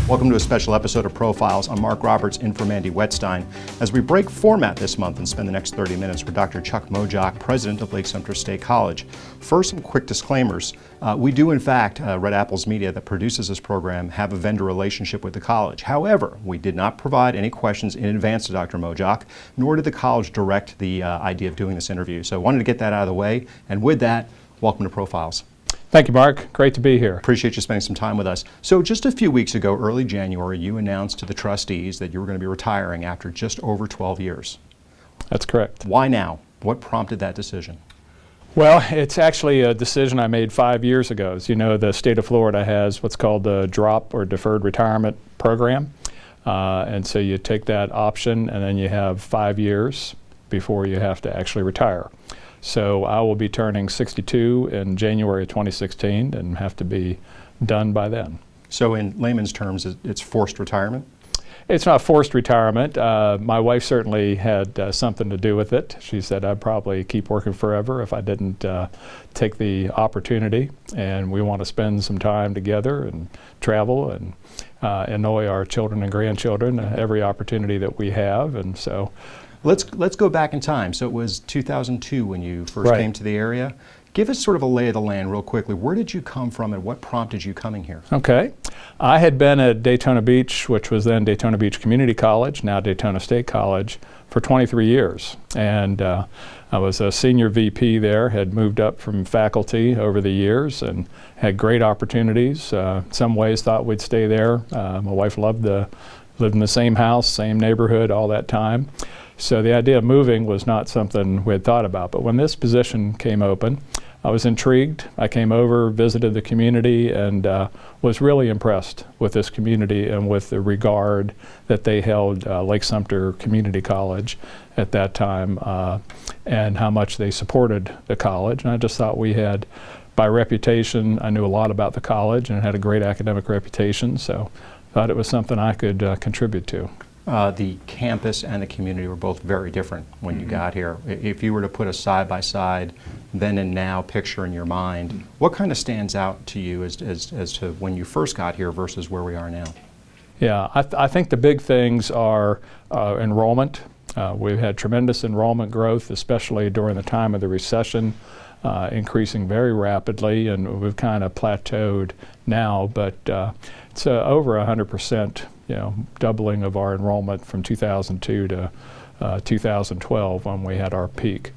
Welcome to a special episode of Profiles. I'm Marc Robertz in for Mandy Wetstein as we break format this month and spend the next 30 minutes with Dr. Chuck Mojock, president of Lake Sumter State College. First, some quick disclaimers. We do, in fact, Red Apples Media that produces this program have a vendor relationship with the college. However, we did not provide any questions in advance to Dr. Mojock, nor did the college direct the idea of doing this interview. So I wanted to get that out of the way. And with that, welcome to Profiles. Thank you, Mark. Great to be here. Appreciate you spending some time with us. So just a few weeks ago, early January, you announced to the trustees that you were going to be retiring after just over 12 years. That's correct. Why now? What prompted that decision? Well, it's actually a decision I made 5 years ago. As you know, the state of Florida has what's called the DROP or Deferred Retirement Program. And so you take that option and then you have 5 years before you have to actually retire. So I will be turning 62 in January of 2016 and have to be done by then. So in layman's terms, it's forced retirement? It's not forced retirement. My wife certainly had something to do with it. She said I'd probably keep working forever if I didn't take the opportunity. And we want to spend some time together and travel and annoy our children and grandchildren every opportunity that we have. And so Let's go back in time. So it was 2002 when you first came to the area. Give us sort of a lay of the land real quickly. Where did you come from and what prompted you coming here? Okay. I had been at Daytona Beach, which was then Daytona Beach Community College, now Daytona State College, for 23 years. And I was a senior VP there, had moved up from faculty over the years and had great opportunities. Some ways thought we'd stay there. My wife lived in the same house, same neighborhood all that time. So the idea of moving was not something we had thought about. But when this position came open, I was intrigued. I came over, visited the community, and was really impressed with this community and with the regard that they held Lake Sumter Community College at that time and how much they supported the college. And I just thought we had, by reputation, I knew a lot about the college and had a great academic reputation, so I thought it was something I could contribute to. The campus and the community were both very different when you got here. If you were to put a side-by-side then and now picture in your mind, what kind of stands out to you as to when you first got here versus where we are now? Yeah, I think the big things are enrollment. We've had tremendous enrollment growth, especially during the time of the recession, increasing very rapidly, and we've kind of plateaued now, but it's over 100%. Doubling of our enrollment from 2002 to 2012 when we had our peak.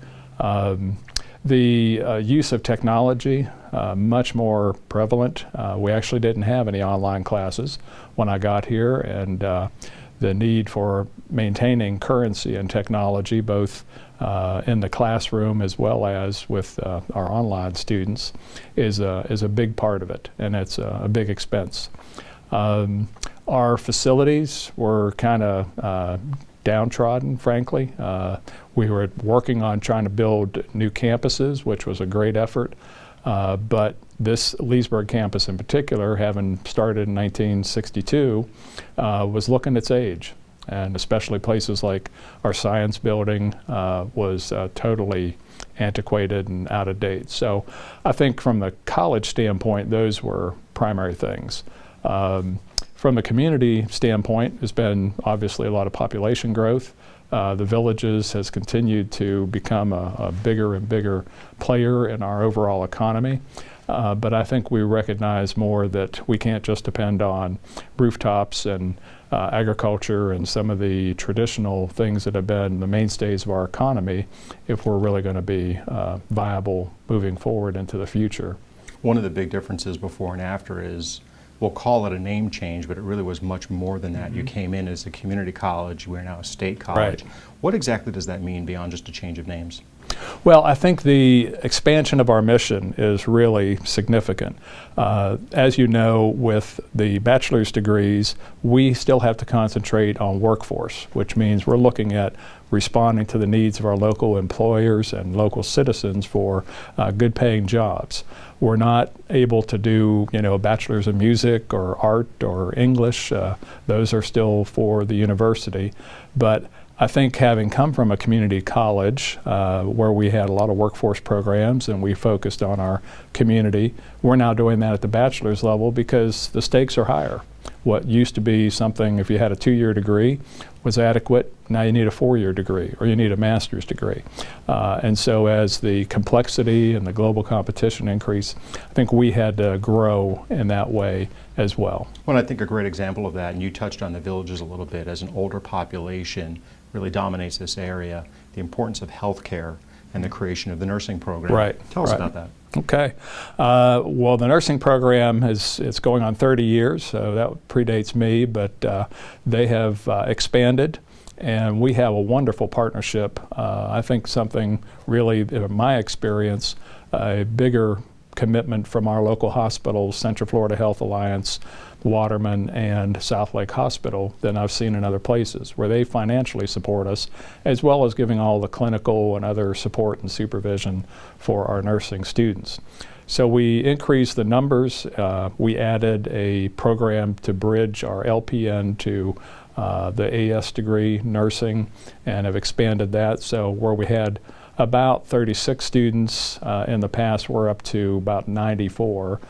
The use of technology, much more prevalent. We actually didn't have any online classes when I got here, and the need for maintaining currency and technology, both in the classroom as well as with our online students, is a big part of it, and it's a big expense. Our facilities were kind of downtrodden, frankly. We were working on trying to build new campuses, which was a great effort. But this Leesburg campus in particular, having started in 1962, was looking its age. And especially places like our science building was totally antiquated and out of date. So I think from the college standpoint, those were primary things. From a community standpoint, there's been obviously a lot of population growth. The Villages has continued to become a bigger and bigger player in our overall economy. But I think we recognize more that we can't just depend on rooftops and agriculture and some of the traditional things that have been the mainstays of our economy if we're really going to be viable moving forward into the future. One of the big differences before and after is, we'll call it a name change, but it really was much more than that. Mm-hmm. You came in as a community college, we're now a state college. Right. What exactly does that mean beyond just a change of names? Well, I think the expansion of our mission is really significant. As you know, with the bachelor's degrees, we still have to concentrate on workforce, which means we're looking at responding to the needs of our local employers and local citizens for good paying jobs. We're not able to do, a bachelor's in music or art or English. Those are still for the university. But I think having come from a community college where we had a lot of workforce programs and we focused on our community, we're now doing that at the bachelor's level because the stakes are higher. What used to be something, if you had a 2-year degree, was adequate. Now you need a 4-year degree, or you need a master's degree. And so as the complexity and the global competition increased, I think we had to grow in that way as well. Well, I think a great example of that, and you touched on the villages a little bit, as an older population really dominates this area, the importance of healthcare and the creation of the nursing program. Right. Tell us about that. Okay. Well, the nursing program it's going on 30 years, so that predates me, but they have expanded, and we have a wonderful partnership. I think something really, in my experience, a bigger commitment from our local hospitals, Central Florida Health Alliance, Waterman, and South Lake Hospital, than I've seen in other places, where they financially support us, as well as giving all the clinical and other support and supervision for our nursing students. So we increased the numbers. We added a program to bridge our LPN to the AS degree nursing, and have expanded that. So where we had about 36 students in the past, we're up to about 94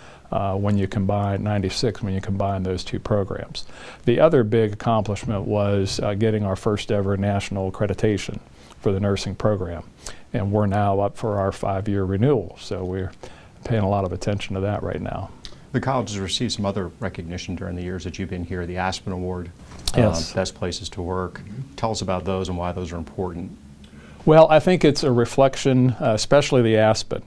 when you combine, 96 when you combine those two programs. The other big accomplishment was getting our first ever national accreditation for the nursing program. And we're now up for our 5-year renewal, so we're paying a lot of attention to that right now. The college has received some other recognition during the years that you've been here, the Aspen Award, Yes. Best Places to Work. Tell us about those and why those are important. Well, I think it's a reflection, especially the Aspen.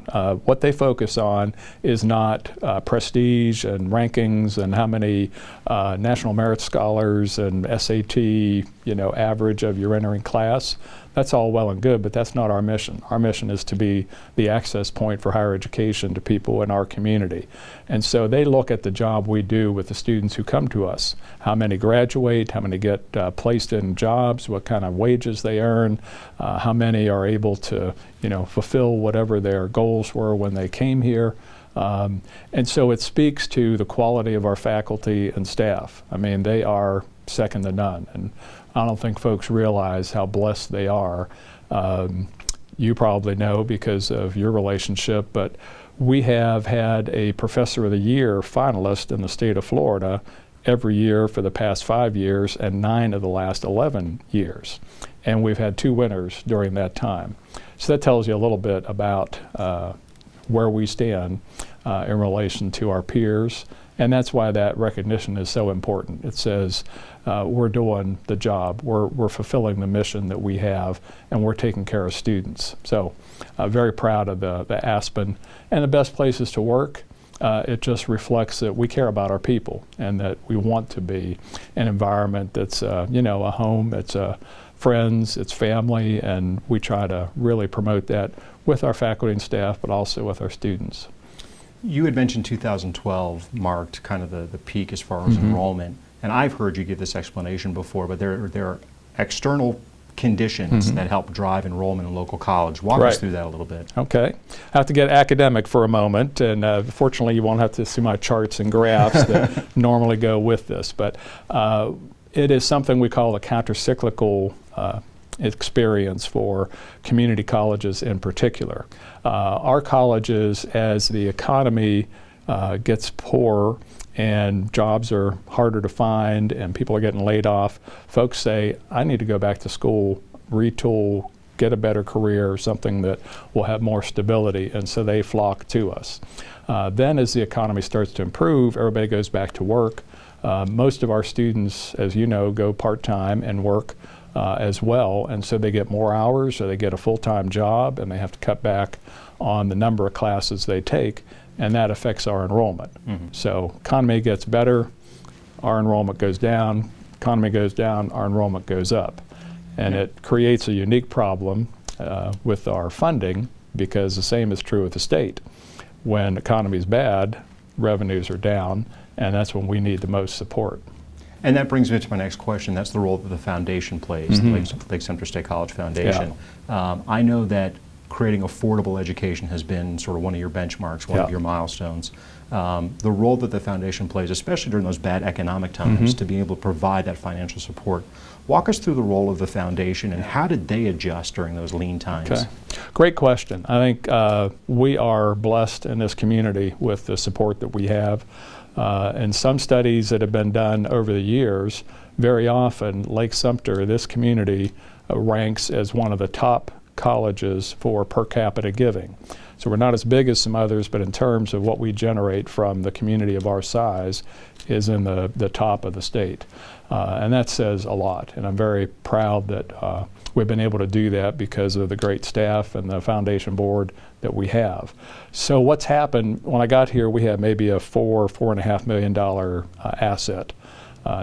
What they focus on is not prestige and rankings and how many National Merit Scholars and SAT, average of your entering class. That's all well and good, but that's not our mission. Our mission is to be the access point for higher education to people in our community. And so they look at the job we do with the students who come to us. How many graduate, how many get placed in jobs, what kind of wages they earn, how many are able to fulfill whatever their goals were when they came here. And so it speaks to the quality of our faculty and staff. I mean, they are second to none. And I don't think folks realize how blessed they are. You probably know because of your relationship, but we have had a Professor of the Year finalist in the state of Florida every year for the past 5 years and 9 of the last 11 years. And we've had 2 winners during that time. So that tells you a little bit about where we stand in relation to our peers. And that's why that recognition is so important. It says we're doing the job, we're fulfilling the mission that we have, and we're taking care of students. So very proud of the Aspen. And the Best Places to Work, it just reflects that we care about our people and that we want to be an environment that's a home, it's friends, it's family, and we try to really promote that with our faculty and staff, but also with our students. You had mentioned 2012 marked kind of the peak as far as enrollment, and I've heard you give this explanation before, but there are external conditions that help drive enrollment in local college. Walk us through that a little bit. Okay. I have to get academic for a moment, and fortunately you won't have to see my charts and graphs that normally go with this, but it is something we call a countercyclical experience for community colleges in particular. Our colleges, as the economy gets poorer and jobs are harder to find and people are getting laid off, folks say, I need to go back to school, retool, get a better career, something that will have more stability, and so they flock to us. Then as the economy starts to improve, everybody goes back to work. Most of our students, as you know, go part-time and work as well, and so they get more hours, or they get a full-time job, and they have to cut back on the number of classes they take, and that affects our enrollment. So economy gets better, our enrollment goes down. Economy goes down, our enrollment goes up. And it creates a unique problem with our funding, because the same is true with the state. When the economy is bad, revenues are down, and that's when we need the most support. And that brings me to my next question. That's the role that the foundation plays, the Lake Sumter State College Foundation. I know that creating affordable education has been sort of one of your benchmarks, one of your milestones. The role that the foundation plays, especially during those bad economic times, to be able to provide that financial support. Walk us through the role of the foundation and how did they adjust during those lean times? Okay. Great question. I think we are blessed in this community with the support that we have. And some studies that have been done over the years, very often Lake Sumter, this community, ranks as one of the top colleges for per capita giving. So we're not as big as some others, but in terms of what we generate from the community of our size is in the top of the state. And that says a lot, and I'm very proud that we've been able to do that because of the great staff and the foundation board that we have. So what's happened, when I got here, we had maybe a $4.5 million asset.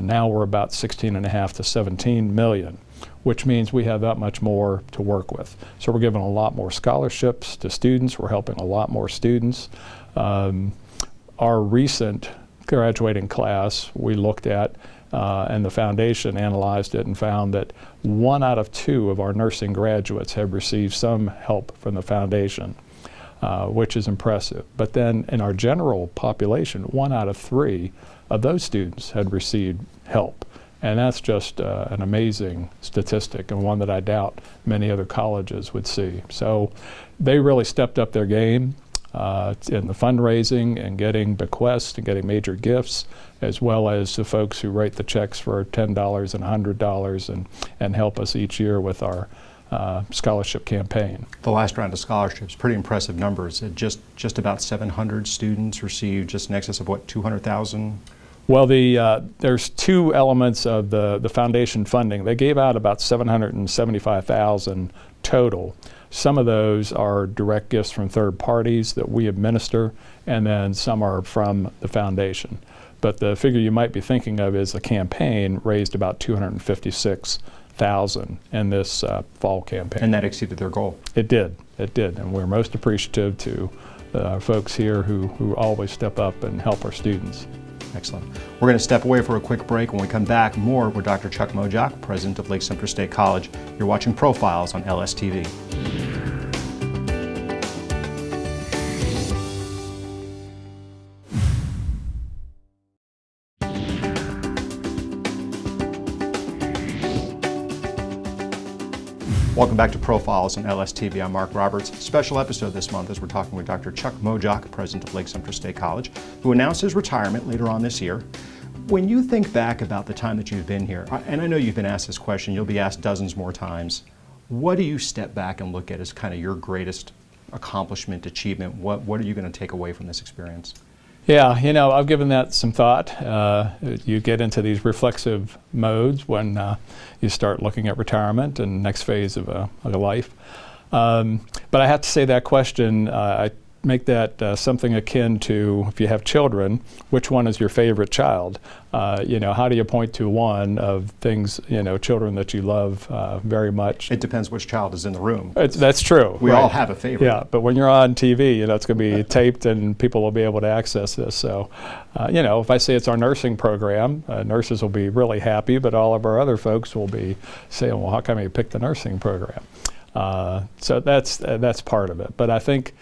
Now we're about 16.5 to 17 million, which means we have that much more to work with. So we're giving a lot more scholarships to students. We're helping a lot more students. Our recent graduating class we looked at, and the foundation analyzed it and found that 1 out of 2 of our nursing graduates have received some help from the foundation, which is impressive. But then in our general population, 1 out of 3 of those students had received help. And that's just an amazing statistic, and one that I doubt many other colleges would see. So they really stepped up their game in the fundraising and getting bequests and getting major gifts, as well as the folks who write the checks for $10 and $100 and help us each year with our scholarship campaign. The last round of scholarships, pretty impressive numbers. Just about 700 students received just in excess of, what, 200,000? Well, there's 2 elements of the foundation funding. They gave out about $775,000 total. Some of those are direct gifts from third parties that we administer, and then some are from the foundation. But the figure you might be thinking of is the campaign raised about $256,000 in this fall campaign. And that exceeded their goal. It did, and we're most appreciative to folks here who always step up and help our students. Excellent. We're going to step away for a quick break. When we come back, more with Dr. Chuck Mojock, president of Lake Sumter State College. You're watching Profiles on LSTV. Welcome back to Profiles on LSTV. I'm Marc Robertz. Special episode this month as we're talking with Dr. Chuck Mojock, president of Lake Sumter State College, who announced his retirement later on this year. When you think back about the time that you've been here, and I know you've been asked this question, you'll be asked dozens more times, what do you step back and look at as kind of your greatest accomplishment, achievement? What are you going to take away from this experience? Yeah, I've given that some thought. You get into these reflexive modes when you start looking at retirement and next phase of a life. But I have to say that question, I make that something akin to, if you have children, which one is your favorite child? How do you point to one of things, children that you love very much? It depends which child is in the room. That's true. We right. all have a favorite. Yeah, but when you're on TV, it's going to be taped and people will be able to access this. So, if I say it's our nursing program, nurses will be really happy, but all of our other folks will be saying, well, how come you picked the nursing program? So that's part of it. But I think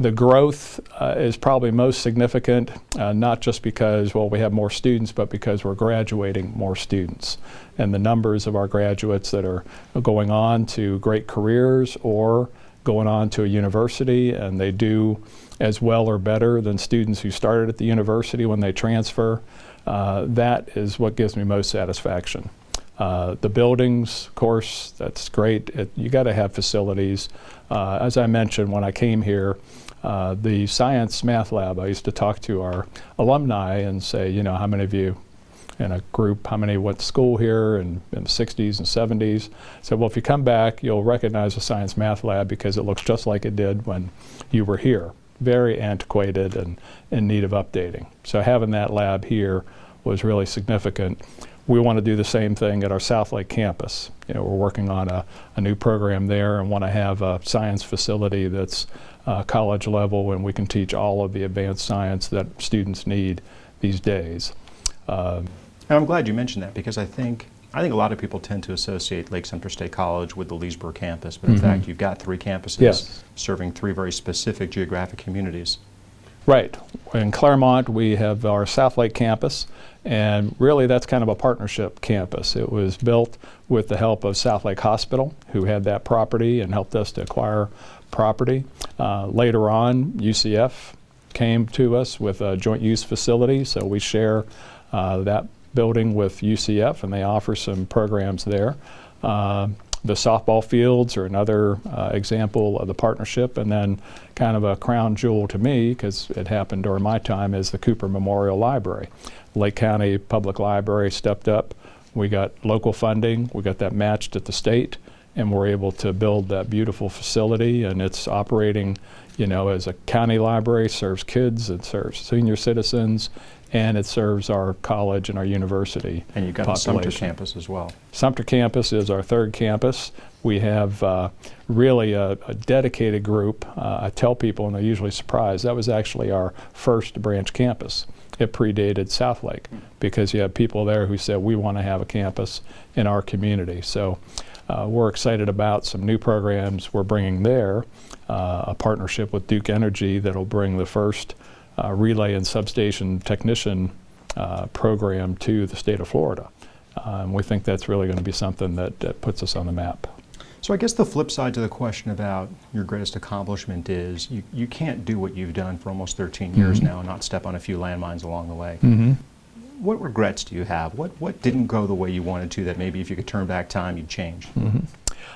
the growth is probably most significant, not just because, we have more students, but because we're graduating more students. And the numbers of our graduates that are going on to great careers or going on to a university, and they do as well or better than students who started at the university when they transfer, that is what gives me most satisfaction. The buildings, of course, that's great. You got to have facilities. As I mentioned, when I came here, the science math lab, I used to talk to our alumni and say, how many of you in a group, how many went to school here in the 60s and 70s? So, well, if you come back, you'll recognize the science math lab because it looks just like it did when you were here. Very antiquated and in need of updating. So having that lab here was really significant. We want to do the same thing at our South Lake campus. We're working on a new program there and want to have a science facility that's college level, and we can teach all of the advanced science that students need these days. And I'm glad you mentioned that, because I think a lot of people tend to associate Lake Sumter State College with the Leesburg campus, but in fact you've got 3 campuses serving 3 very specific geographic communities. Right. In Claremont, we have our South Lake campus, and really that's kind of a partnership campus. It was built with the help of South Lake Hospital, who had that property and helped us to acquire property. Later on, UCF came to us with a joint use facility, so we share that building with UCF, and they offer some programs there. The softball fields are another example of the partnership, and then kind of a crown jewel to me, because it happened during my time, is the Cooper Memorial Library. Lake County Public Library stepped up. We got local funding, we got that matched at the state, and we're able to build that beautiful facility, and it's operating, you know, as a county library, serves kids, it serves senior citizens, and it serves our college and our university And you've got population. the Sumter campus as well. Sumter campus is our third campus. We have really a dedicated group. I tell people, and they're usually surprised, that was actually our first branch campus. It predated Southlake, because you have people there who said, we want to have a campus in our community. So we're excited about some new programs we're bringing there, a partnership with Duke Energy that'll bring the first relay and substation technician program to the state of Florida. We think that's really going to be something that puts us on the map. So I guess the flip side to the question about your greatest accomplishment is you can't do what you've done for almost 13 years now and not step on a few landmines along the way. What regrets do you have? What didn't go the way you wanted to that maybe if you could turn back time you'd change?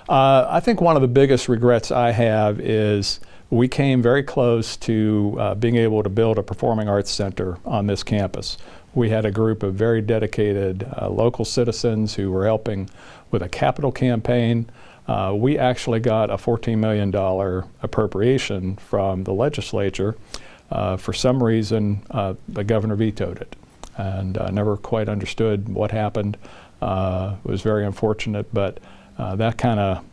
I think one of the biggest regrets I have is we came very close to being able to build a performing arts center on this campus. We had a group of very dedicated local citizens who were helping with a capital campaign. We actually got a $14 million appropriation from the legislature. For some reason, the governor vetoed it, and I never quite understood what happened. It was very unfortunate, but that kind of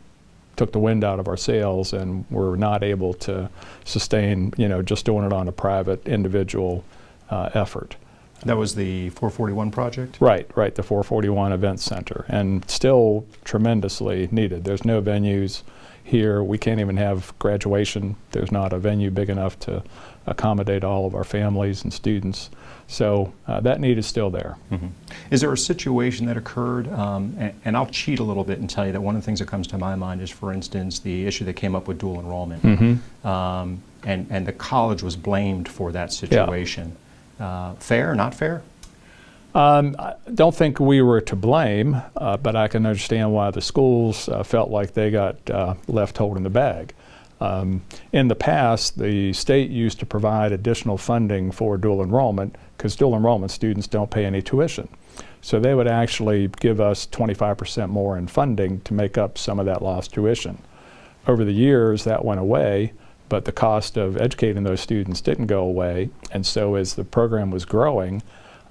took the wind out of our sails, and we're not able to sustain, you know, just doing it on a private individual effort. That was the 441 project? Right, the 441 Event Center, and still tremendously needed. There's no venues here. We can't even have graduation. There's not a venue big enough to accommodate all of our families and students. So that need is still there. Is there a situation that occurred, and I'll cheat a little bit and tell you that one of the things that comes to my mind is, for instance, the issue that came up with dual enrollment, and the college was blamed for that situation. Fair, not fair? I don't think we were to blame, but I can understand why the schools felt like they got left holding the bag. In the past, the state used to provide additional funding for dual enrollment, because dual enrollment students don't pay any tuition. So they would actually give us 25% more in funding to make up some of that lost tuition. Over the years, that went away, but the cost of educating those students didn't go away, and so as the program was growing,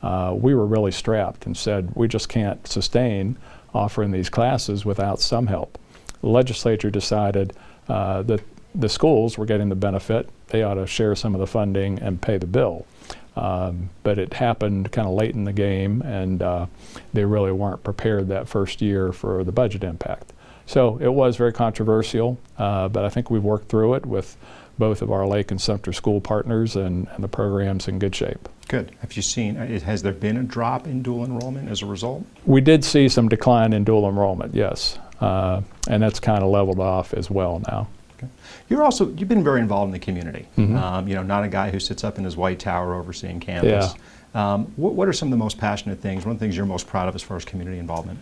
we were really strapped and said, we just can't sustain offering these classes without some help. The legislature decided that the schools were getting the benefit. They ought to share some of the funding and pay the bill. But it happened kind of late in the game, and they really weren't prepared that first year for the budget impact. So it was very controversial, but I think we've worked through it with both of our Lake and Sumter school partners, and the program's in good shape. Good. Have you seen, has there been a drop in dual enrollment as a result? We did see some decline in dual enrollment, yes, and that's kind of leveled off as well now. Okay. You've been very involved in the community. You know, not a guy who sits up in his white tower overseeing campus. What are some of the most passionate things, one of the things you're most proud of as far as community involvement?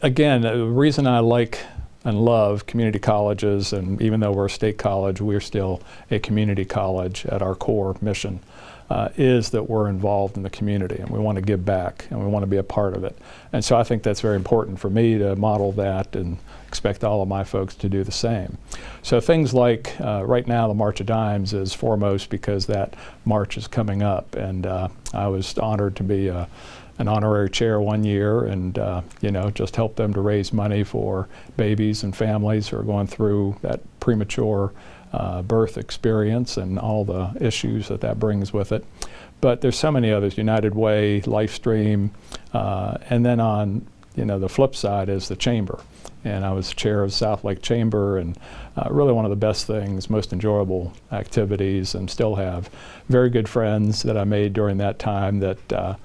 Again, the reason I like and love community colleges, and even though we're a state college, we're still a community college at our core mission, is that we're involved in the community, and we want to give back, and we want to be a part of it. And so I think that's very important for me to model that, and expect all of my folks to do the same. So things like, right now the March of Dimes is foremost, because that march is coming up, and I was honored to be an honorary chair one year, and you know, just help them to raise money for babies and families who are going through that premature birth experience and all the issues that brings with it. But there's so many others, United Way, Lifestream, and then on, you know, the flip side is the chamber. And I was chair of South Lake Chamber, and really one of the best things, most enjoyable activities, and still have very good friends that I made during that time that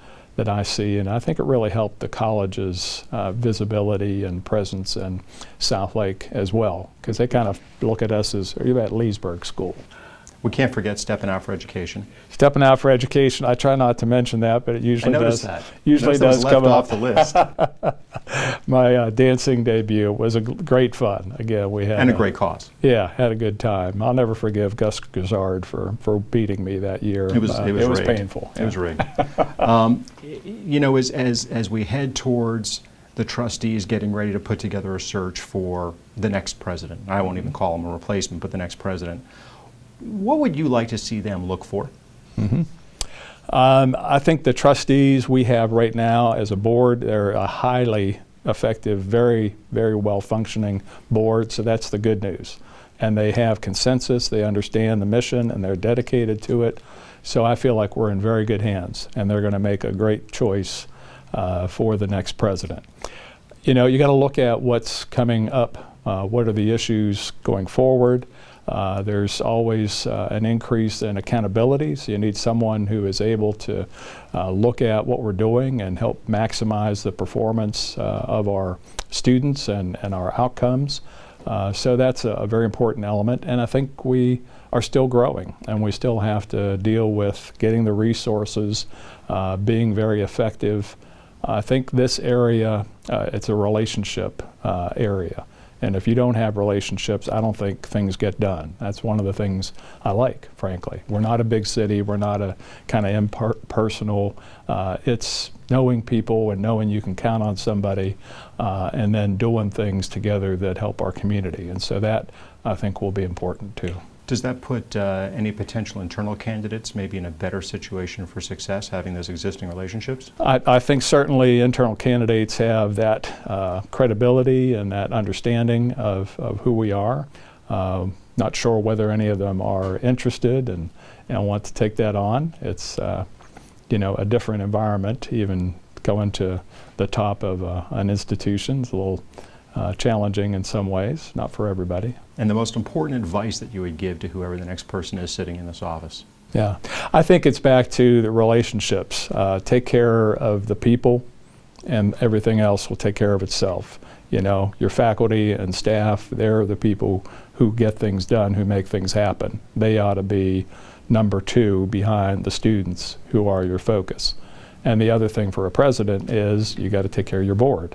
I see, and I think it really helped the college's visibility and presence in South Lake as well, because they kind of look at us as, are you at Leesburg School? We can't forget stepping out for education. Stepping out for education. I try not to mention that, but it usually does. Usually does come off the list. My dancing debut was great fun. Again, we had a great cause. Yeah, had a good time. I'll never forgive Gus Gazzard for beating me that year. It was painful. It was rigged. You know, as we head towards the trustees getting ready to put together a search for the next president, I won't even call him a replacement, but the next president, what would you like to see them look for? I think the trustees we have right now as a board, they're a highly effective, very, very well functioning board, so that's the good news. And they have consensus, they understand the mission, and they're dedicated to it. So I feel like we're in very good hands, and they're going to make a great choice for the next president. You know, you got to look at what's coming up. What are the issues going forward? There's always an increase in accountability, so you need someone who is able to look at what we're doing and help maximize the performance of our students and our outcomes. So that's a very important element, and I think we are still growing, and we still have to deal with getting the resources, being very effective. I think this area, it's a relationship area. And if you don't have relationships, I don't think things get done. That's one of the things I like, frankly. We're not a big city. We're not a kind of impersonal. It's knowing people and knowing you can count on somebody and then doing things together that help our community. And so that, I think, will be important, too. Does that put any potential internal candidates maybe in a better situation for success, having those existing relationships? I think certainly internal candidates have that credibility and that understanding of who we are. Not sure whether any of them are interested and want to take that on. It's you know, a different environment, even going to the top of an institution. It's a little challenging in some ways, not for everybody. And the most important advice that you would give to whoever the next person is sitting in this office? Yeah, I think it's back to the relationships. Take care of the people and everything else will take care of itself. You know, your faculty and staff, they're the people who get things done, who make things happen. They ought to be number two behind the students who are your focus. And the other thing for a president is you got to take care of your board.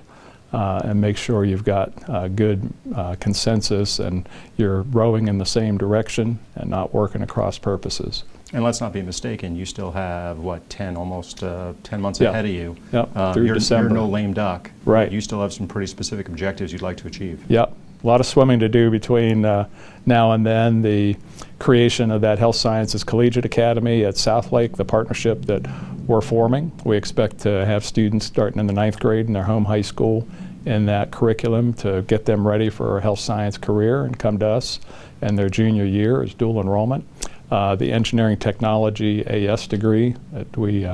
And make sure you've got good consensus and you're rowing in the same direction and not working across purposes. And let's not be mistaken, you still have, what, almost 10 months ahead of you. Yep. Through December. You're no lame duck. Right. You still have some pretty specific objectives you'd like to achieve. Yep. A lot of swimming to do between now and then. The creation of that Health Sciences Collegiate Academy at Southlake, the partnership that we're forming. We expect to have students starting in the 9th grade in their home high school in that curriculum to get them ready for a health science career and come to us in their junior year as dual enrollment. The engineering technology AS degree that we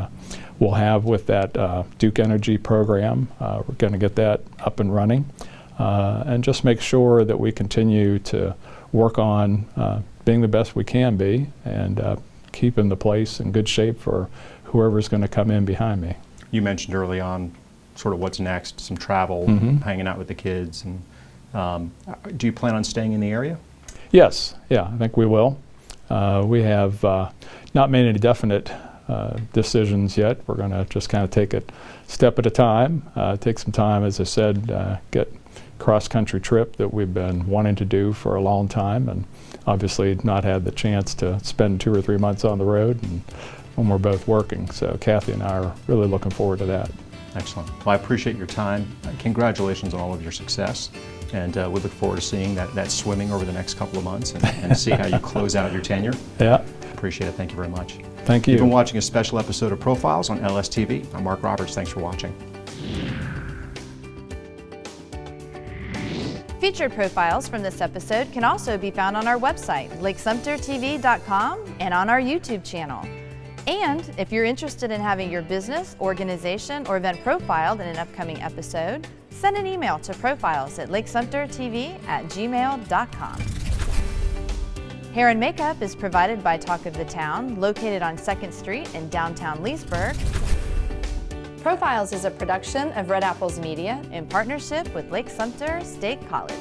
will have with that Duke Energy program. We're going to get that up and running and just make sure that we continue to work on being the best we can be and keeping the place in good shape for whoever's going to come in behind me. You mentioned early on sort of what's next, some travel, hanging out with the kids. And do you plan on staying in the area? Yes, yeah, I think we will. We have not made any definite decisions yet. We're going to just kind of take it step at a time, take some time, as I said, get cross-country trip that we've been wanting to do for a long time, and obviously not had the chance to spend 2 or 3 months on the road and when we're both working. So Kathy and I are really looking forward to that. Excellent. Well, I appreciate your time. Congratulations on all of your success. And we look forward to seeing that swimming over the next couple of months and see how you close out your tenure. Yeah. Appreciate it. Thank you very much. Thank you. You've been watching a special episode of Profiles on LSTV. I'm Marc Robertz. Thanks for watching. Featured profiles from this episode can also be found on our website, lakesumtertv.com, and on our YouTube channel. And if you're interested in having your business, organization, or event profiled in an upcoming episode, send an email to profiles@lakesumtertv@gmail.com. Hair and makeup is provided by Talk of the Town, located on 2nd Street in downtown Leesburg. Profiles is a production of Red Apples Media in partnership with Lake Sumter State College.